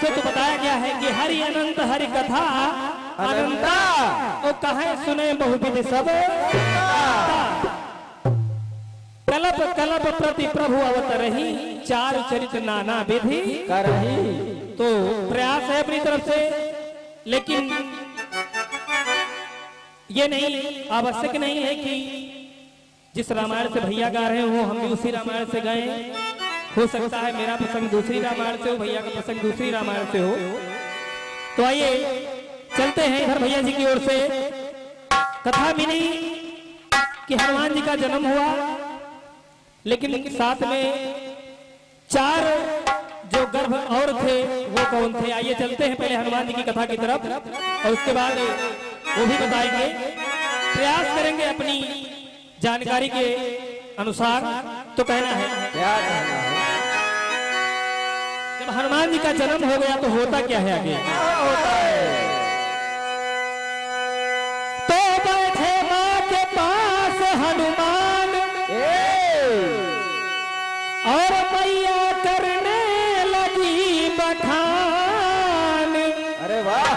वैसे तो बताया गया है कि हरि अनंत हरि कथा अनंता तो कहे सुने बहुविध सब कलप कलप प्रति प्रभु अवतरही चार चरित नाना विधि करही। तो प्रयास है अपनी तरफ से, लेकिन ये नहीं आवश्यक नहीं है कि जिस रामायण से भैया गा रहे हो हम भी उसी रामायण से गाएं। हो सकता है मेरा प्रसंग दूसरी रामायण से हो, भैया का प्रसंग दूसरी रामायण से हो। तो आइए चलते हैं इधर भैया जी की ओर से। कथा मिली कि हनुमान जी का जन्म हुआ, लेकिन साथ में चार जो गर्भ और थे वो कौन थे। आइए चलते हैं पहले हनुमान जी की कथा की तरफ और उसके बाद वो भी बताएंगे। प्रयास करेंगे अपनी जानकारी के अनुसार। तो कहना है क्या कहना है? जब हनुमान जी का जन्म हो गया तो होता क्या है आगे? होता है तो बैठे माँ के पास हनुमान और मैया करने लगी बखान। अरे वाह!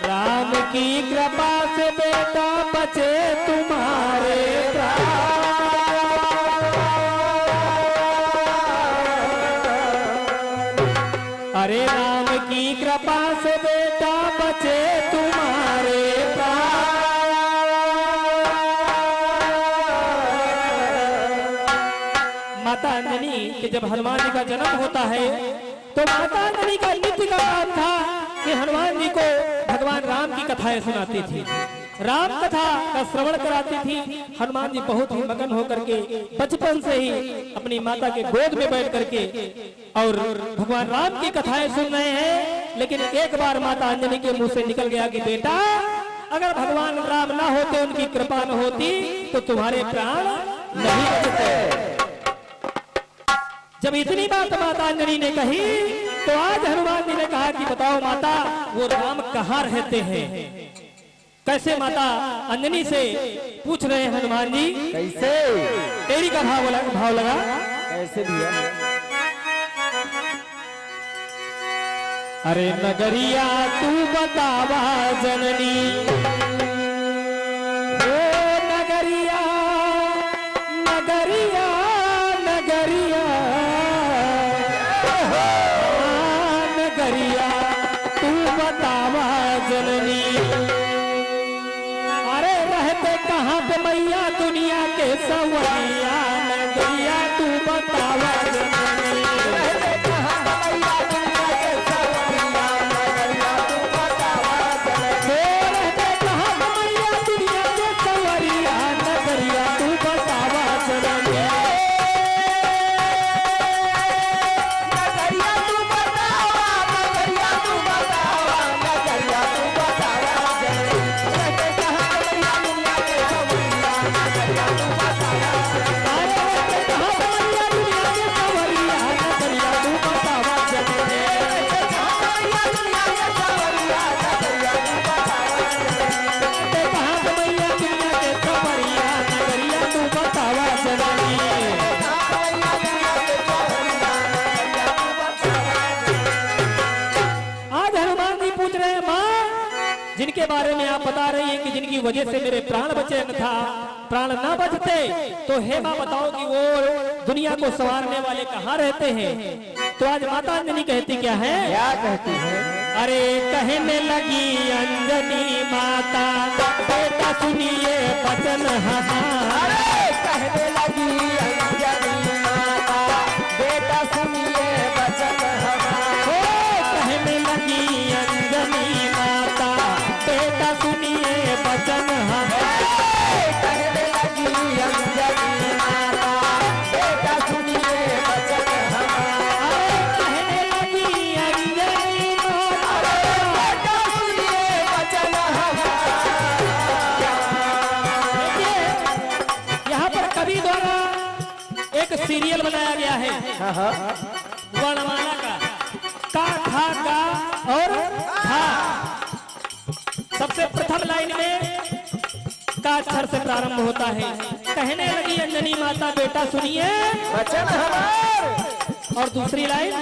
राम की कृपा से बेटा बचे तुम्हारे प्राण। अरे राम की कृपा से बेटा बचे तुम्हारे प्राण। माता अंजनी के जब हनुमान जी का जन्म होता है तो माता अंजनी का नित्य का काम था कि हनुमान जी को भगवान राम की कथाएं सुनाती थी, राम कथा का श्रवण कराती थी। हनुमान जी बहुत ही मगन होकर के बचपन से ही अपनी माता के गोद में बैठ करके और भगवान राम की कथाएं सुन रहे हैं। लेकिन एक बार माता अंजनी के मुंह से निकल गया कि बेटा अगर भगवान राम ना होते, उनकी कृपा न होती तो तुम्हारे प्राण नहीं बचते। जब इतनी बात माता अंजनी ने कही तो आज हनुमान जी ने कहा कि बताओ माता वो राम कहाँ रहते हैं। कैसे माता अंजनी से पूछ रहे हैं हनुमान जी। कैसे? तेरी का भाव लगा कैसे भैया? अरे नगरिया तू बतावा जननी, ओ नगरिया नगरिया नगरिया नगरिया तू बतावा जननी। अरे रहते कहाँ पे मैया दुनिया के सवरिया, नगरिया तू बतावा जननी। जिनके बारे में आप बता रही हैं कि जिनकी वजह से मेरे प्राण बचे न था, प्राण ना बचते तो हे माँ बताओ कि वो दुनिया को संवारने वाले कहाँ रहते हैं। तो आज माता अंजनी कहती क्या है? क्या कहती है? अरे कहने लगी अंजनी माता बेटा सुनिए वचन हमारा। कहने लगी अंजनी माता बेटा सुनिए वचन हमारा। कहने लगी अंजनी माता बेटा सुनिए वचन हमारा। कहने लगी अंजनी माता बेटा सुनिए वचन हमारा। कहने लगी अंजनी माता बेटा सुनिए वचन हमारा। यहाँ पर कवि द्वारा एक सीरियल बनाया गया है वर्णमाला का खा का और खा। सबसे प्रथम लाइन में का अक्षर से प्रारंभ होता है। कहने लगी अंजनी माता बेटा सुनिए वचन हमारा। और दूसरी लाइन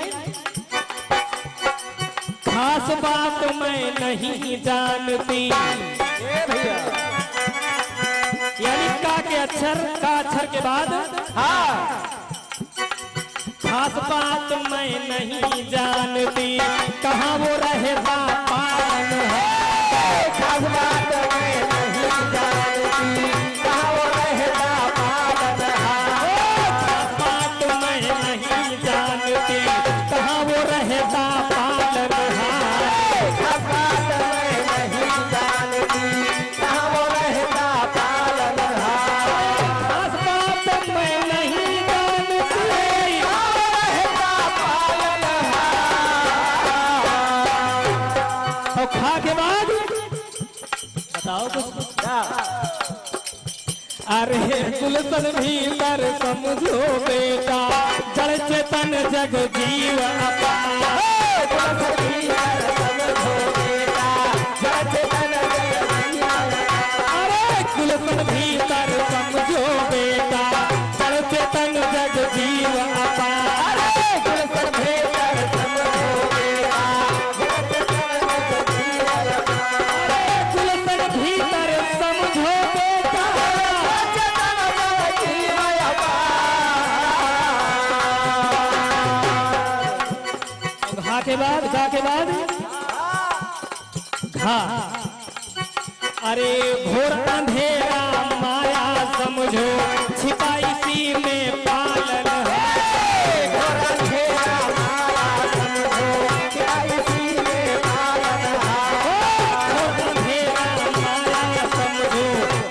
खास बात मैं नहीं जानती, यानी का के अक्षर का अक्षर के बाद खास बात मैं नहीं जानती, कहाँ वो रहता पालन है। खास बात मैं नहीं जानती, कहाँ वो रहता पालन है। खास बात मैं नहीं जानती, कहाँ वो रहता पालन है। खास बात मैं नहीं जानती, कहाँ वो रहता पालन है। खास बात मैं नहीं जानती, और खा के बाद बताओ कुछ। अरे गुलशन भीतर समझो बेटा, जड़ चेतन जग जीव अपार। अरे गुलशन भीतर समझो बेटा, जड़ चेतन जग जीव अपार। गुलशन भीतर समझो बेटा, घा के बाद घा। अरे घोर अंधेरा माया समझो, छिपा इसी में पालन है। घोर अंधेरा माया समझो,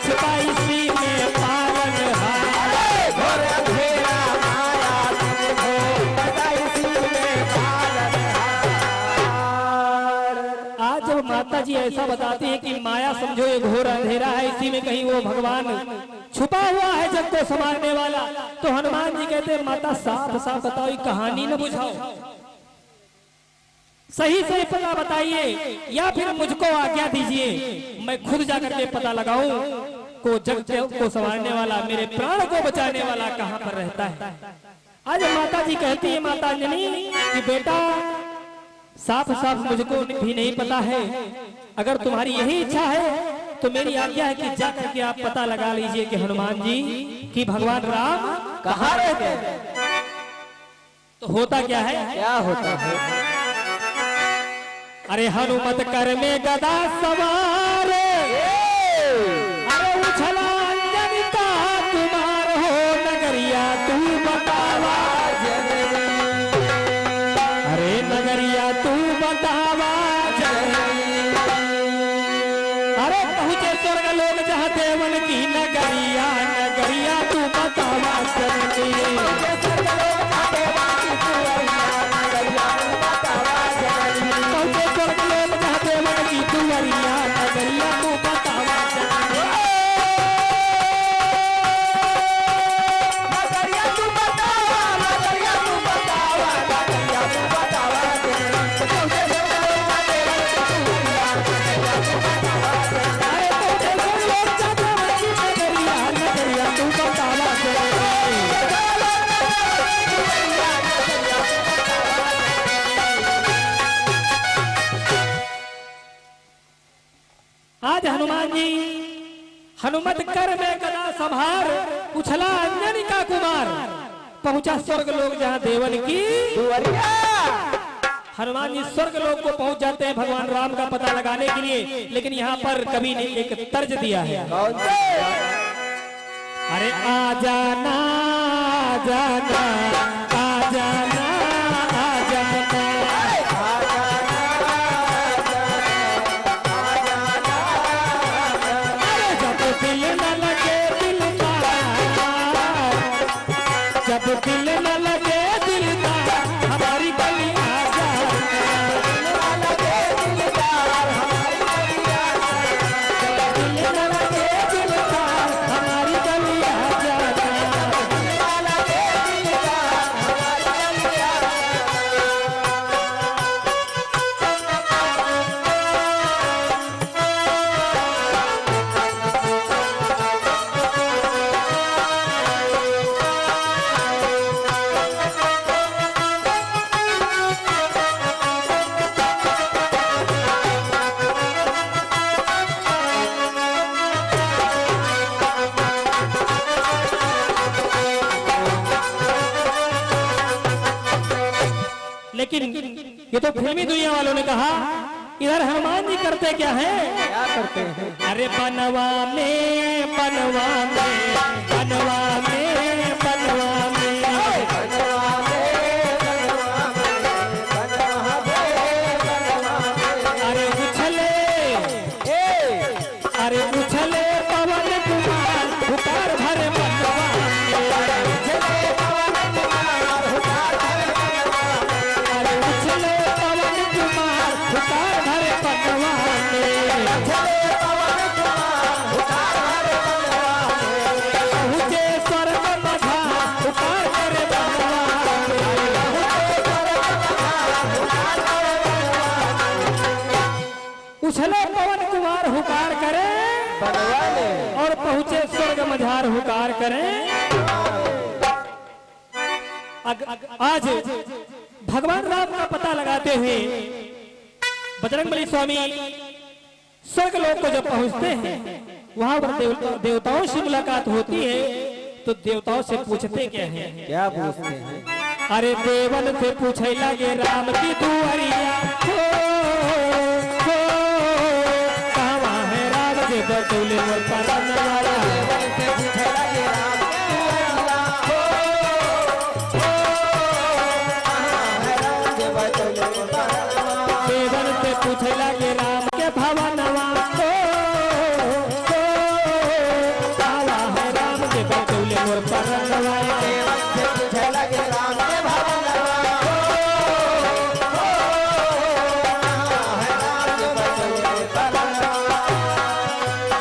छिपा इसी में पालन है। आज जब माता जी ऐसा बताती है कि माया समझो ये घोर अंधेरा है, इसी में कहीं वो भगवान छुपा हुआ है जग को संभालने वाला, तो हनुमान जी कहते हैं माता साफ साफ बताओ, ये कहानी न बुझाओ, सही सही पता बताइए, या फिर मुझको आज्ञा दीजिए मैं खुद जाकर के पता लगाऊं को जग को संभालने वाला, मेरे प्राण को बचाने वाला कहाँ पर रहता है। आज माता जी कहती है माता अंजनी कि बेटा साफ साफ मुझको भी नहीं पता है, अगर तुम्हारी यही इच्छा है तो मेरी आज्ञा है कि जाकर के आप पता लगा लीजिए कि हनुमान जी कि भगवान राम कहाँ रहते हैं? तो होता क्या है। क्या होता है? अरे हनुमत कर में गदा सवार, अरे उछला अंजन का तुम्हार हो नगरिया तू बतावा, अरे नगरिया तू बतावा। अरे पहुंचे स्वर्ग लोग जहाँ देवन की नगरिया, नगरिया तू बतावा चलती। पहुंचे स्वर्ग लोग जहाँ देवन की दुआरिया, नगरिया तू बतावा चलती। अरे पहुंचे स्वर्ग लोग जहाँ देवन की नगरिया, नगरिया तू बतावा चलती। आज हनुमान जी हनुमत कर में गदा संभार, उछला अंजनी का कुमार, पहुंचा स्वर्ग लोग जहाँ देवन की। हनुमान जी स्वर्ग लोग को पहुंच जाते हैं भगवान राम का पता लगाने के लिए, लेकिन यहाँ पर कवि ने एक तर्ज दिया है। अरे आ जाना आ जाना आ जाना आ जाना, अरे जब दिल न लगे दिलदार, जब दिल न लगे दिलदार हमारी गली आ जाना, दिल न लगे दिलदार हमारी गली आ जाना। तो फिल्मी दुनिया वालों ने कहा इधर हनुमान जी करते क्या है? क्या करते हैं? अरे बनवा में बनवा में बनवा में बनवा में अरे उछले अरे उछले पवन कुमार पुकार भरे बनवा में अरे उछले पवन कुमार पुकार भरे बनवा पहुँचे स्वर्ग मझार पुकार करे उछले पवन कुमार हुकार करे और पहुँचे स्वर्ग मझार हुकार करे। आज भगवान राम का पता लगाते हुए बजरंगबली स्वामी स्वर्ग लोक को जब पहुंचते हैं वहां पर देवताओं से मुलाकात होती है तो देवताओं से पूछते क्या है? क्या पूछते हैं? अरे देवन से पूछे लगे राम की दुआरिया कहाँ है राम जे बतौले मोर परनवारा देवन से पूछे लगे राम देवन से पूछे लगे राम के भवनवा कहाँ है राम जे बतौले मोर परनवा देवन से पूछे लगे राम के भवनवा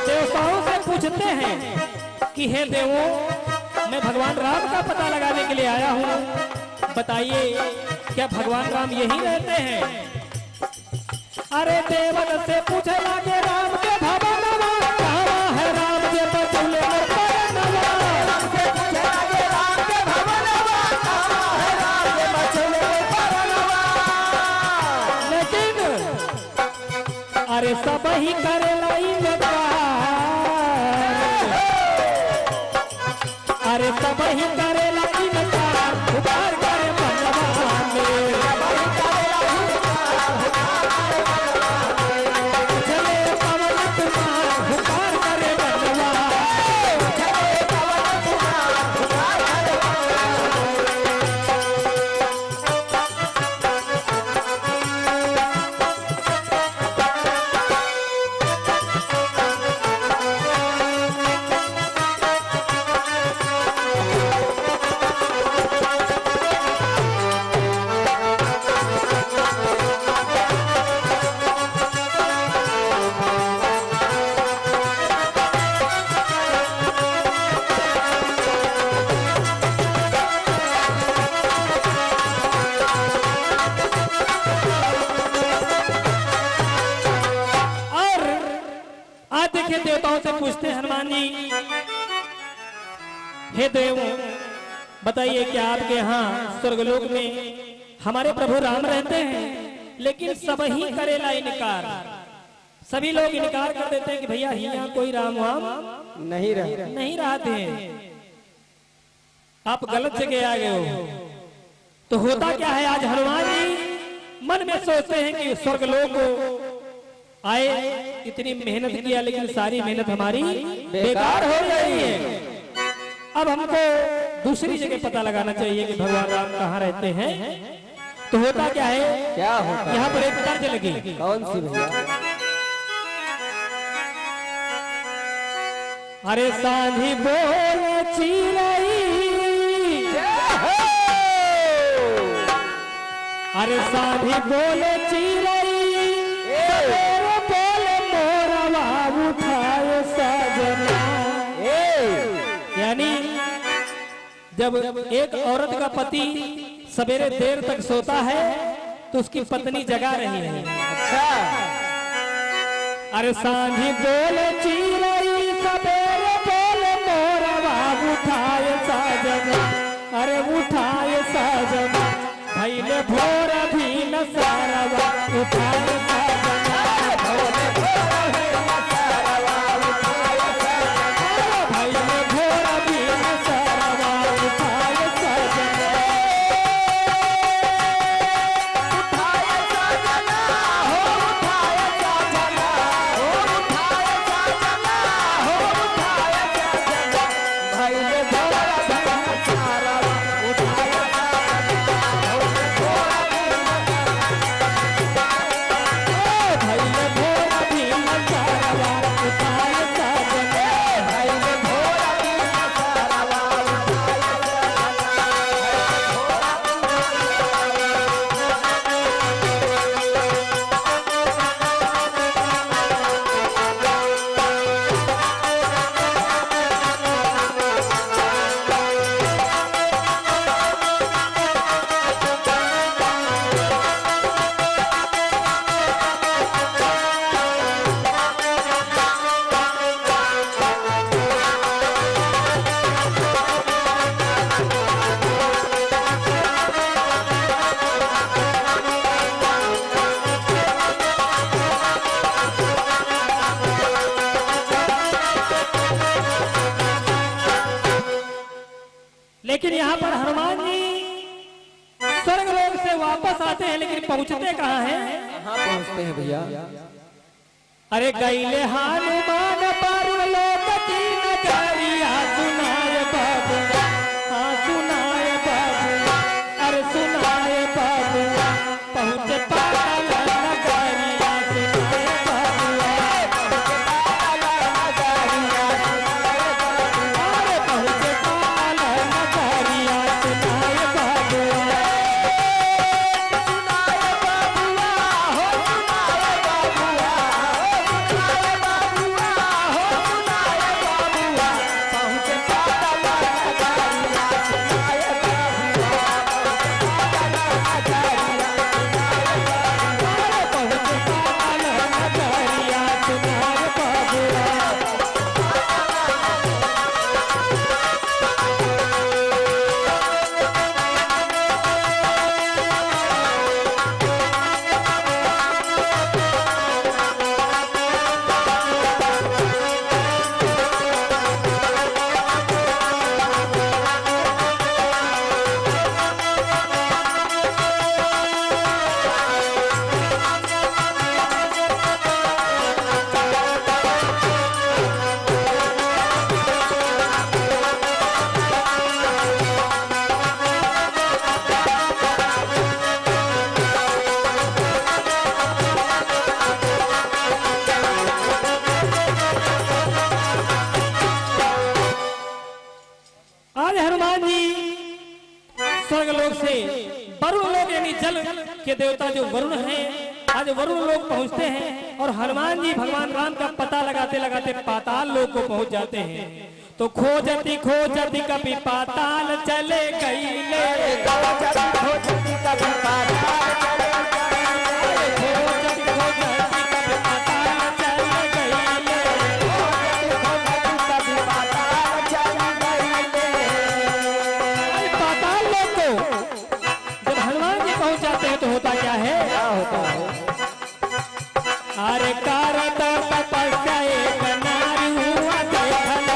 देवताओं से पूछते हैं कि हे देवों मैं भगवान राम का पता लगाने के लिए आया हूँ, बताइए क्या भगवान राम यही रहते हैं? अरे देवन से पूछे लगे राम के भवनवा कहाँ है राम जे बतौले मोर परनवा देवन से पूछे लगे राम के भवनवा कहाँ है राम के बतौले मोर परनवा। लेकिन अरे सब ही करेला अरे सब ही करेला इनकार पुकार करे बनवा में चले पवन कुमार पुकार करे बनवा देवताओं से पूछते हैं हनुमान जी, हे देव बताइए क्या आपके यहाँ स्वर्गलोक में हमारे प्रभु राम रहते हैं? लेकिन सब ही करेला इनकार, सभी लोग इनकार कर देते हैं कि भैया यहाँ कोई राम वाम नहीं रहते हैं, आप गलत जगह आ गए हो। तो होता क्या है, आज हनुमान जी मन में सोचते हैं कि स्वर्गलोक आए, इतनी मेहनत किया लेकिन सारी मेहनत हमारी बेकार हो रही है। अब हमको दूसरी जगह पता लगाना चाहिए कि भगवान राम कहाँ रहते हैं। तो होता क्या है, क्या होता यहाँ पर एक तर्ज लगी। कौन सी भैया? अरे सांझी बोल चिरई, अरे सांझी बोल चिरई, बोल मोरवा उठाए सजना। यानी जब एक औरत का पति सवेरे देर तक सोता है तो उसकी पत्नी जगा रही है। अच्छा, अरे सांझी बोल चिरई, सवेरे बोल मोरवा उठाए सजना। अरे उठाए सजना, भैले भोर भी न सारवा उठाए सजना। भैले भोर भी न सारवा उठाए सजना। यहाँ पर हनुमान जी स्वर्ग लोक से वापस आते हैं, लेकिन पहुंचते कहाँ हैं? कहाँ पहुँचते हैं भैया? अरे गईले हनुमान परलोक की नगरिया, सुनाए बबुआ, हाँ सुनाए बबुआ, अरे सुनाए बबुआ, पहुँचे पाताल नगरिया, सुनाए बबुआ, अरे पहुँचे पाताल नगरिया, सुनाए बबुआ। आज हनुमान जी स्वर्ग लोक से वरुण लोक यानी जल के देवता जो वरुण हैं, आज वरुण लोक पहुंचते हैं और हनुमान जी भगवान राम का पता लगाते लगाते पाताल लोक को पहुंच जाते हैं। तो खोजती खोजती कभी पाताल चले गईले, खोजती खोजती कभी पाताल तो होता क्या है? क्या होता है? अरे कारत तपस्या एक नारी हुआ देखले,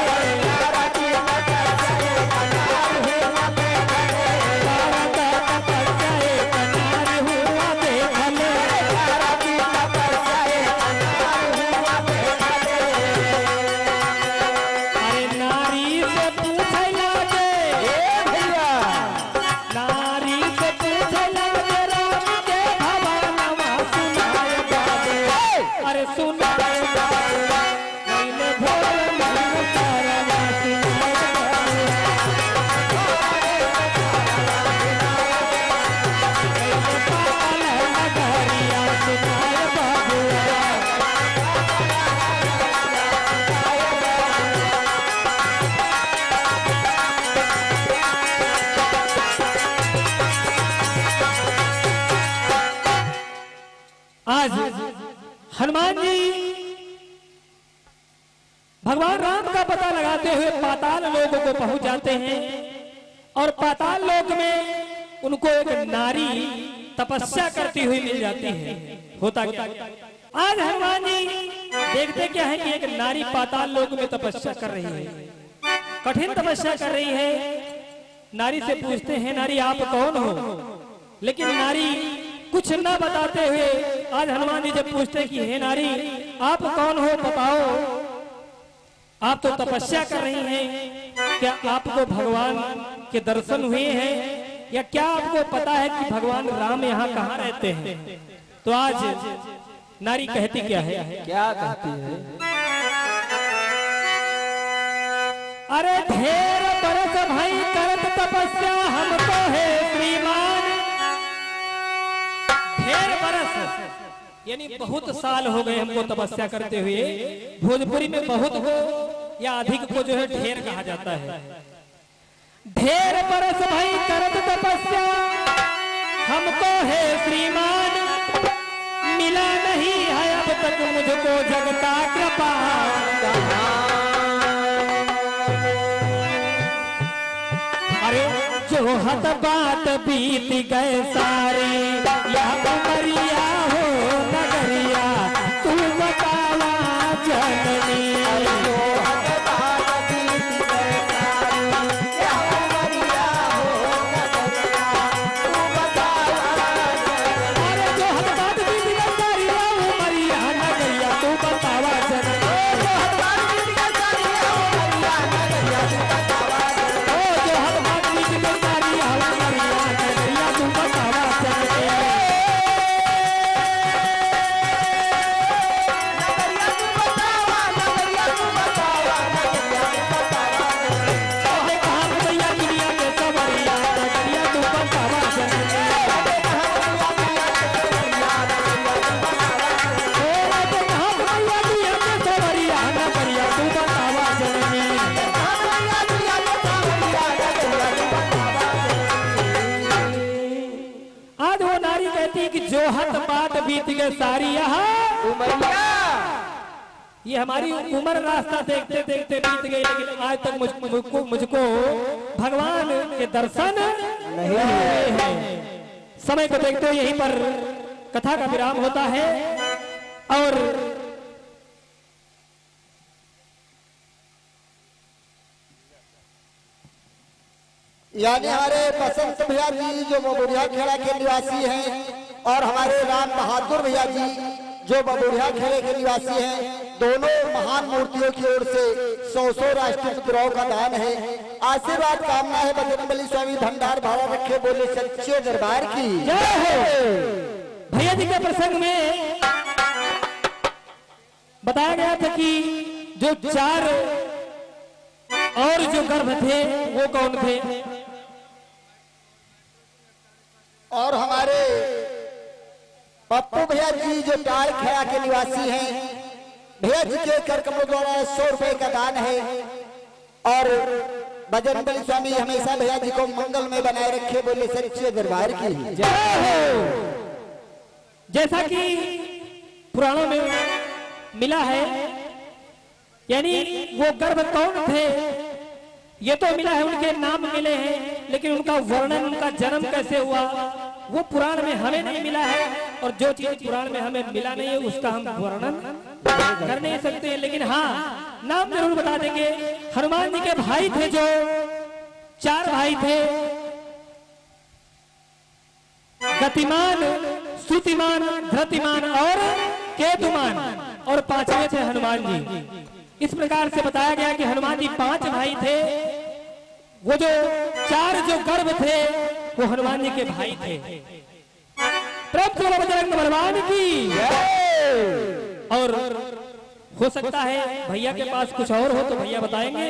कारत तपस्या एक नारी हुआ देखले, कारत तपस्या एक नारी हुआ देखले, कारत तपस्या एक नारी हुआ देखले। अरे नारी से पूछला जे, ए भैया नारी से पूछला अरे सुनाए बबुआ, गईले भोर मन करवा, सुनाए बबुआ, गईले पाताल नगरिया, सुनाए बबुआ। आज हनुमान जी भगवान राम का पता लगाते हुए पाताल लोक को पहुंच जाते हैं और पाताल लोक में उनको एक नारी तपस्या करती हुई मिल जाती है। होता क्या? आज हनुमान जी देखते क्या है कि एक नारी पाताल लोक में तपस्या कर रही है, कठिन तपस्या कर रही है। नारी से पूछते हैं, नारी आप कौन हो? लेकिन नारी कुछ न बताते हुए आज हनुमान जी जब पूछते कि हे नारी आप कौन हो, बताओ, आप तो तपस्या कर रही हैं, क्या आपको भगवान के दर्शन हुए हैं या क्या आपको पता है कि भगवान राम यहाँ कहाँ रहते हैं? तो आज नारी कहती क्या है? क्या कहती है? अरे ढेर बरस भाई करत तपस्या हमको है श्रीमान, ढेर बरस यानी बहुत साल हो गए हमको तपस्या करते हुए। भोजपुरी में बहुत को या अधिक को जो है ढेर कहा जाता है। ढेर बरस भाई करत तपस्या हमको है श्रीमान, मिला नहीं है अब तक मुझको जग का कृपा। अरे जो हत बात बीत गए सारे, या उमरिया हो नगरिया, तू बतावा जननी। जो हत बात बीत गए सारे, या उमरिया हो सोहत बात बीत गए सारी यहाँ उमरिया। ये हमारी उम्र रास्ता देखते देखते बीत गई, लेकिन आज तक मुझको भगवान के दर्शन नहीं हुए हैं। समय को देखते हुए यहीं पर कथा का विराम होता है। और यानी हमारे बसंत भैया जी जो बबुढ़िया खेड़ा के निवासी हैं और हमारे राम बहादुर भैया जी जो बबुढ़िया खेड़े के निवासी हैं, दोनों महान मूर्तियों की ओर से 100 राष्ट्रीय मुद्राओं का दान है। आशीर्वाद कामना है बजरंगबली स्वामी भंडार भाड़ा रखे बोले सच्चे दरबार की जय हो। भैया जी के प्रसंग में बताया गया था कि जो 4 और जो गर्भ थे वो कौन थे? और हमारे पप्पू भैया जी जो टाल खेड़ा के निवासी हैं, भैया जी के कर कमलों द्वारा 100 रुपए का दान है। और बजरंगबली स्वामी हमेशा भैया जी को मंगल में बनाए रखे बोले सच्चे दरबार की जय हो। जैसा कि पुराणों में मिला है, यानी वो गर्भ कौन थे ये तो मिला है, उनके नाम मिले हैं, लेकिन उनका वर्णन, उनका जन्म कैसे हुआ वो पुराण में हमें नहीं मिला है। और जो चीज पुराण में हमें मिला नहीं है उसका हम वर्णन कर नहीं सकते, लेकिन हाँ नाम जरूर बता देंगे। हनुमान जी के भाई थे, जो 4 भाई थे, गतिमान, श्रुतिमान, धृतिमान और केतुमान, और 5वें थे हनुमान जी। इस प्रकार से बताया गया कि हनुमान जी 5 भाई थे, वो जो 4 जो गर्भ थे वो हनुमान जी के भाई थे। प्रभु बजरंग बलवान की। और हो सकता है भैया के पास कुछ और हो तो भैया बताएंगे।